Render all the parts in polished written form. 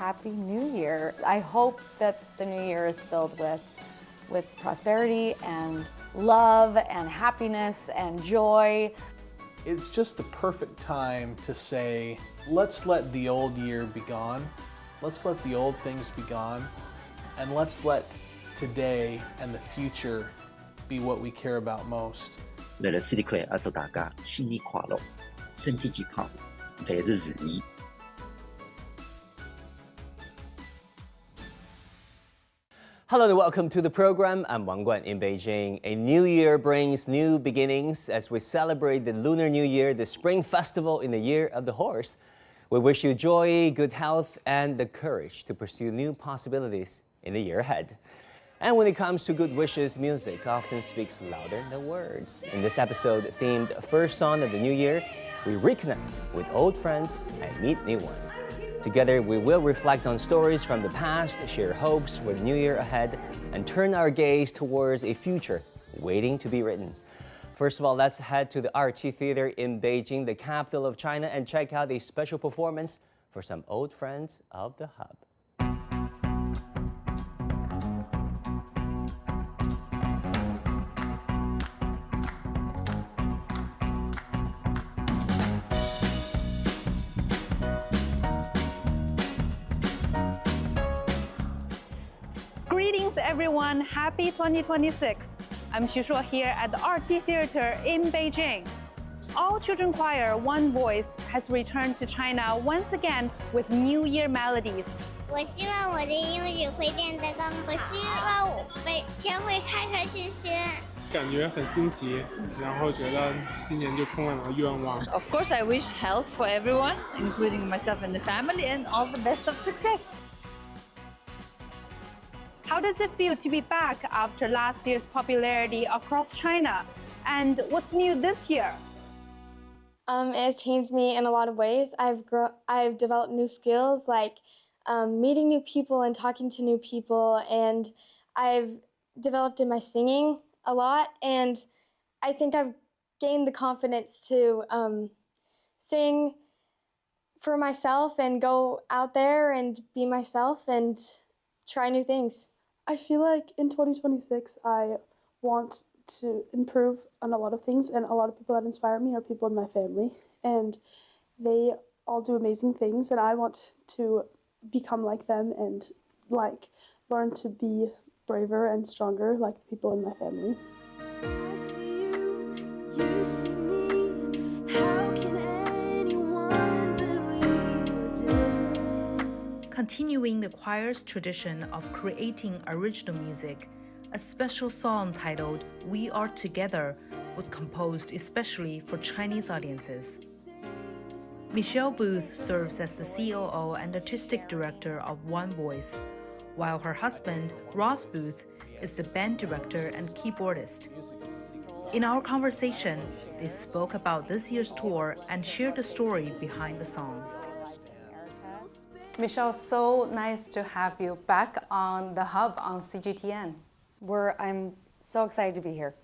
Happy New Year. I hope that the new year is filled with prosperity and love and happiness and joy. It's just the perfect time to say, let's let the old year be gone. Let's let the old things be gone. And let's let today and the future be what we care about most. 嚟嚟新年快樂，祝大家新年快樂，身體健康，萬事如意。Hello and welcome to the program. I'm Wang Guan in Beijing. A new year brings new beginnings as we celebrate the Lunar New Year, the Spring Festival in the Year of the Horse. We wish you joy, good health, and the courage to pursue new possibilities in the year ahead. And when it comes to good wishes, music often speaks louder than words. In this episode themed First Song of the New Year, we reconnect with old friends and meet new ones. Together, we will reflect on stories from the past, share hopes for the new year ahead, and turn our gaze towards a future waiting to be written. First of all, let's head to the RT Theater in Beijing, the capital of China, and check out a special performance for some old friends of the hub. Greetings everyone, happy 2026. I'm Xu here at the RT Theater in Beijing. All Children Choir One Voice has returned to China once again with New Year melodies. 我希望我的英语会变得更好。我希望我每天会开开心心。感觉很新奇，然后觉得新年就充满了愿望。Of course, I wish health for everyone, including myself and the family, and all the best of success. How does it feel to be back after last year's popularity across China? And what's new this year? It has changed me in a lot of ways. I've developed new skills like meeting new people and talking to new people, and I've developed in my singing a lot, and I think I've gained the confidence to sing for myself and go out there and be myself and try new things. I feel like in 2026 I want to improve on a lot of things, and a lot of people that inspire me are people in my family, and they all do amazing things, and I want to become like them and learn to be braver and stronger like the people in my family. I see you, you see me. How can anyone believe we're different? Continuing the choir's tradition of creating original music, a special song titled We Are Together was composed especially for Chinese audiences. Michelle Booth serves as the COO and artistic director of One Voice, while her husband, Ross Booth, is the band director and keyboardist. In our conversation, they spoke about this year's tour and shared the story behind the song. Michelle, so nice to have you back on the hub on CGTN. I'm so excited to be here.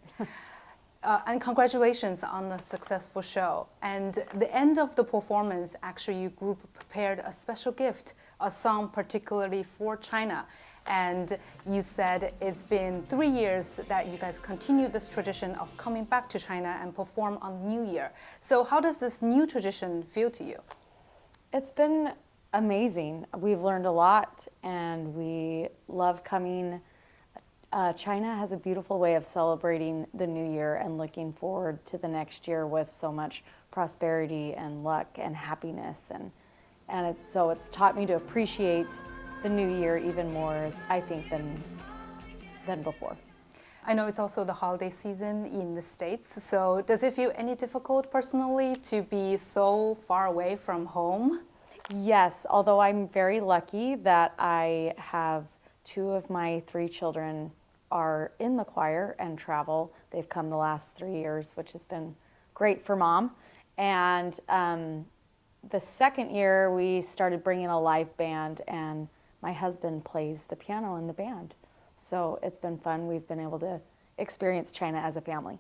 And congratulations on the successful show. And the end of the performance, actually, your group prepared a special gift, a song particularly for China. And you said it's been 3 years that you guys continued this tradition of coming back to China and perform on New Year. So how does this new tradition feel to you? It's been amazing. We've learned a lot, and we love coming. China has a beautiful way of celebrating the new year and looking forward to the next year with so much prosperity and luck and happiness, and it's taught me to appreciate the new year even more, I think, than before. I know it's also the holiday season in the States, so does it feel any difficult personally to be so far away from home? Yes, although I'm very lucky that I have 2 of my 3 children are in the choir and travel. They've come the last 3 years, which has been great for Mom. And the second year, we started bringing a live band, and my husband plays the piano in the band. So it's been fun. We've been able to experience China as a family.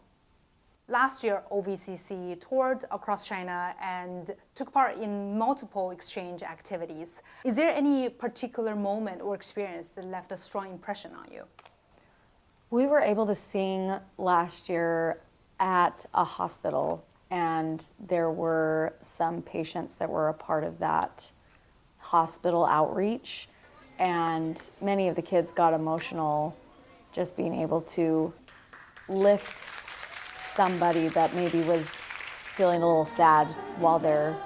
last year, OVCC toured across China and took part in multiple exchange activities. Is there any particular moment or experience that left a strong impression on you? We were able to sing last year at a hospital, and there were some patients that were a part of that hospital outreach, and many of the kids got emotional just being able to lift somebody that maybe was feeling a little sad while they're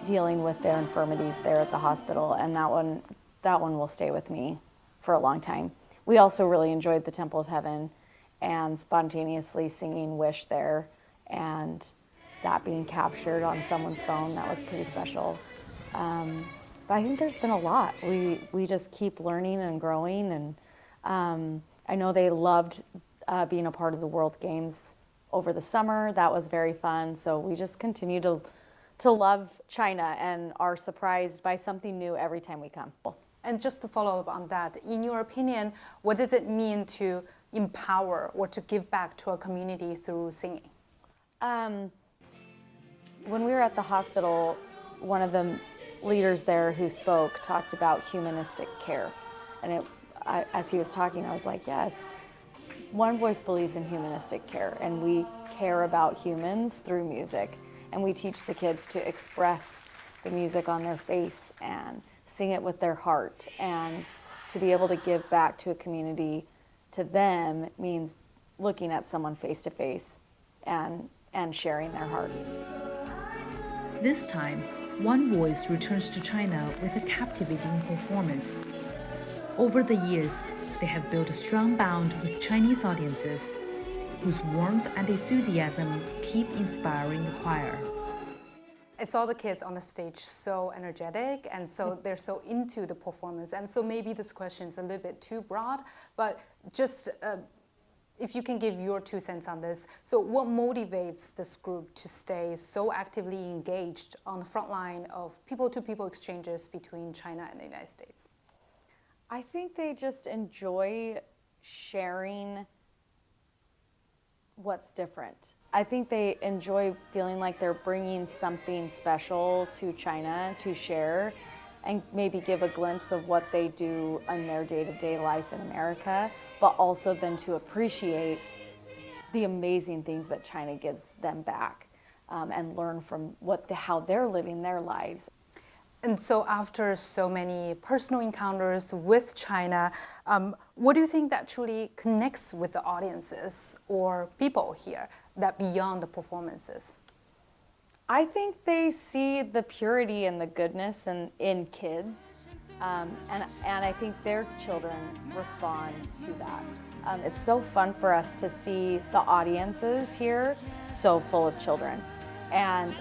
dealing with their infirmities there at the hospital, and that one will stay with me for a long time. We also really enjoyed the Temple of Heaven and spontaneously singing Wish there, and that being captured on someone's phone, that was pretty special. But I think there's been a lot. We just keep learning and growing, and I know they loved being a part of the World Games over the summer. That was very fun. So we just continue to love China and are surprised by something new every time we come. And just to follow up on that, in your opinion, what does it mean to empower or to give back to a community through singing? When we were at the hospital, one of the leaders there who spoke talked about humanistic care. And as he was talking, I was like, yes, One Voice believes in humanistic care, and we care about humans through music. And we teach the kids to express the music on their face and sing it with their heart. And to be able to give back to a community, to them, means looking at someone face to face and sharing their heart. This time, One Voice returns to China with a captivating performance. Over the years, they have built a strong bond with Chinese audiences, whose warmth and enthusiasm keep inspiring the choir. I saw the kids on the stage so energetic, and so they're so into the performance. And so maybe this question is a little bit too broad, but just if you can give your 2 cents on this. So what motivates this group to stay so actively engaged on the front line of people-to-people exchanges between China and the United States? I think they just enjoy sharing what's different. I think they enjoy feeling like they're bringing something special to China to share and maybe give a glimpse of what they do in their day-to-day life in America, but also then to appreciate the amazing things that China gives them back and learn from how they're living their lives. And so after so many personal encounters with China, what do you think that truly connects with the audiences or people here that beyond the performances? I think they see the purity and the goodness in kids, and I think their children respond to that. It's so fun for us to see the audiences here so full of children, and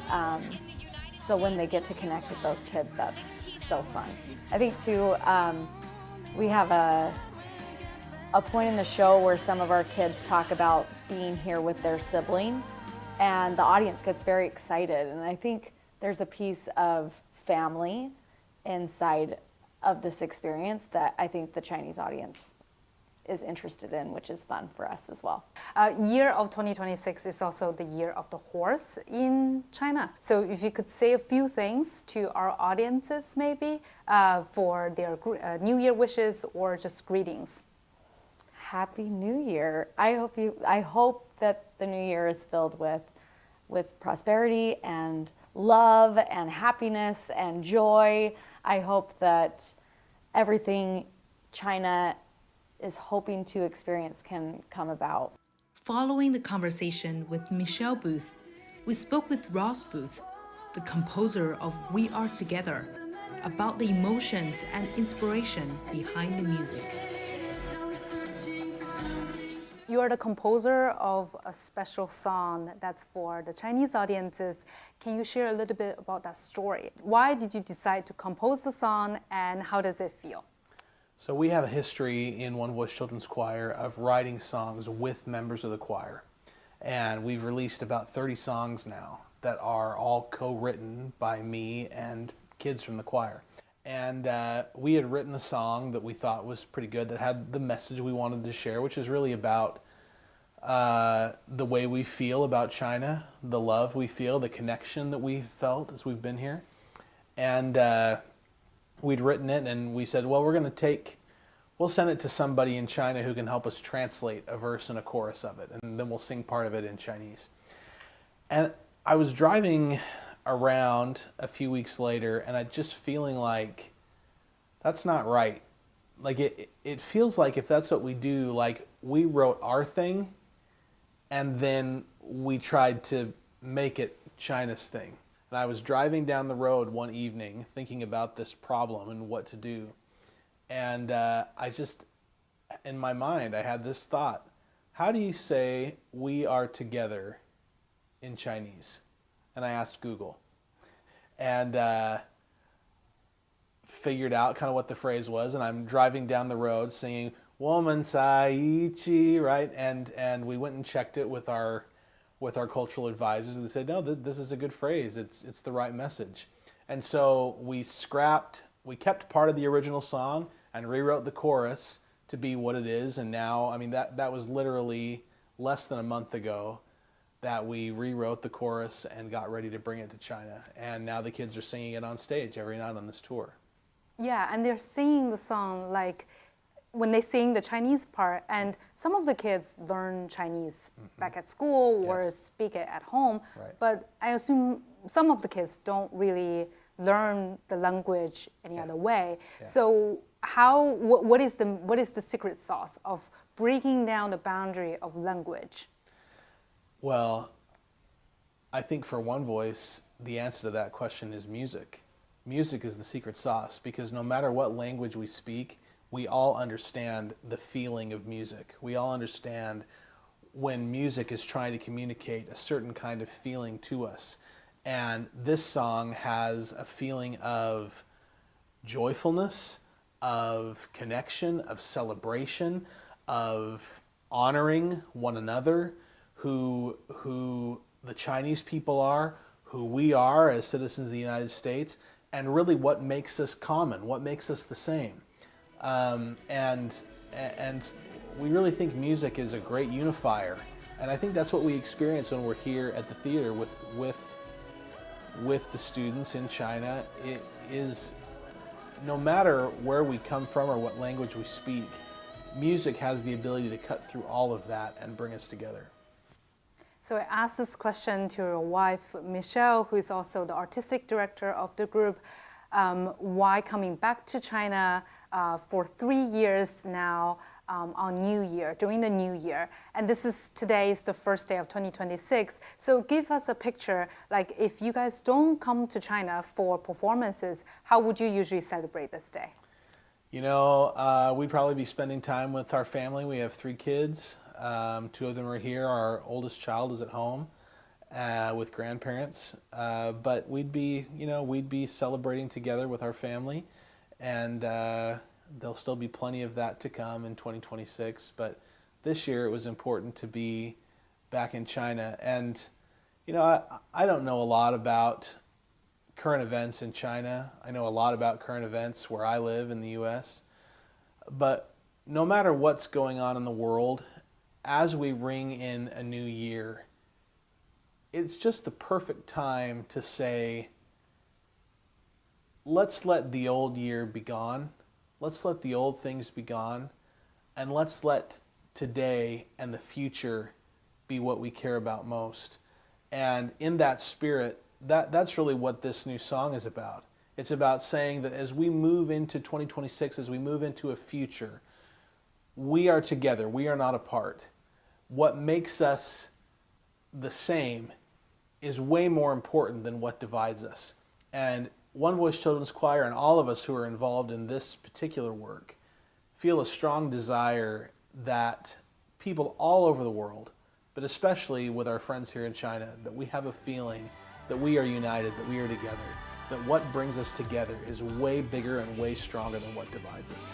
so when they get to connect with those kids, that's so fun. I think too, we have a point in the show where some of our kids talk about being here with their sibling, and the audience gets very excited. And I think there's a piece of family inside of this experience that I think the Chinese audience is interested in, which is fun for us as well. Year of 2026 is also the year of the horse in China. So if you could say a few things to our audiences maybe for their New Year wishes or just greetings. Happy New Year. I hope that the new year is filled with prosperity and love and happiness and joy. I hope that everything China is hoping to experience can come about. Following the conversation with Michelle Booth, we spoke with Ross Booth, the composer of We Are Together, about the emotions and inspiration behind the music. You are the composer of a special song that's for the Chinese audiences. Can you share a little bit about that story? Why did you decide to compose the song, and how does it feel? So we have a history in One Voice Children's Choir of writing songs with members of the choir. And we've released about 30 songs now that are all co-written by me and kids from the choir. And we had written a song that we thought was pretty good, that had the message we wanted to share, which is really about the way we feel about China, the love we feel, the connection that we felt as we've been here. And we'd written it, and we said, well, we'll send it to somebody in China who can help us translate a verse and a chorus of it, and then we'll sing part of it in Chinese. And I was driving around a few weeks later, and I just feeling like that's not right. Like it feels like if that's what we do, like we wrote our thing and then we tried to make it China's thing. And I was driving down the road one evening thinking about this problem and what to do. And I just, in my mind, I had this thought: how do you say "we are together" in Chinese? And I asked Google, and figured out kind of what the phrase was. And I'm driving down the road singing "woman sai chi," right? And we went and checked it with our cultural advisors, and they said, no, this is a good phrase. It's the right message. And so we kept part of the original song and rewrote the chorus to be what it is. And now, I mean, that was literally less than a month ago that we rewrote the chorus and got ready to bring it to China. And now the kids are singing it on stage every night on this tour. Yeah, and they're singing the song like when they sing the Chinese part, and some of the kids learn Chinese back at school or speak it at home, but I assume some of the kids don't really learn the language any other way. So what is the secret sauce of breaking down the boundary of language? Well, I think for One Voice, the answer to that question is music. Music is the secret sauce, because no matter what language we speak, we all understand the feeling of music. We all understand when music is trying to communicate a certain kind of feeling to us. And this song has a feeling of joyfulness, of connection, of celebration, of honoring one another, who the Chinese people are, who we are as citizens of the United States, and really what makes us common, what makes us the same. And we really think music is a great unifier, and I think that's what we experience when we're here at the theater with the students in China. It is, no matter where we come from or what language we speak, music has the ability to cut through all of that and bring us together. So I asked this question to your wife, Michelle, who is also the artistic director of the group. Why coming back to China for 3 years now on New Year, during the New Year? And today is the first day of 2026. So give us a picture, like if you guys don't come to China for performances, how would you usually celebrate this day? You know, we'd probably be spending time with our family. We have 3 kids. 2 of them are here. Our oldest child is at home with grandparents. But we'd be celebrating together with our family, and there'll still be plenty of that to come in 2026. But this year it was important to be back in China. And, you know, I don't know a lot about current events in China. I know a lot about current events where I live in the U.S. But no matter what's going on in the world, as we ring in a new year, it's just the perfect time to say, let's let the old year be gone. Let's let the old things be gone. And let's let today and the future be what we care about most. And in that spirit, that's really what this new song is about. It's about saying that as we move into 2026, as we move into a future, we are together. We are not apart. What makes us the same is way more important than what divides us. And One Voice Children's Choir and all of us who are involved in this particular work feel a strong desire that people all over the world, but especially with our friends here in China, that we have a feeling that we are united, that we are together, that what brings us together is way bigger and way stronger than what divides us.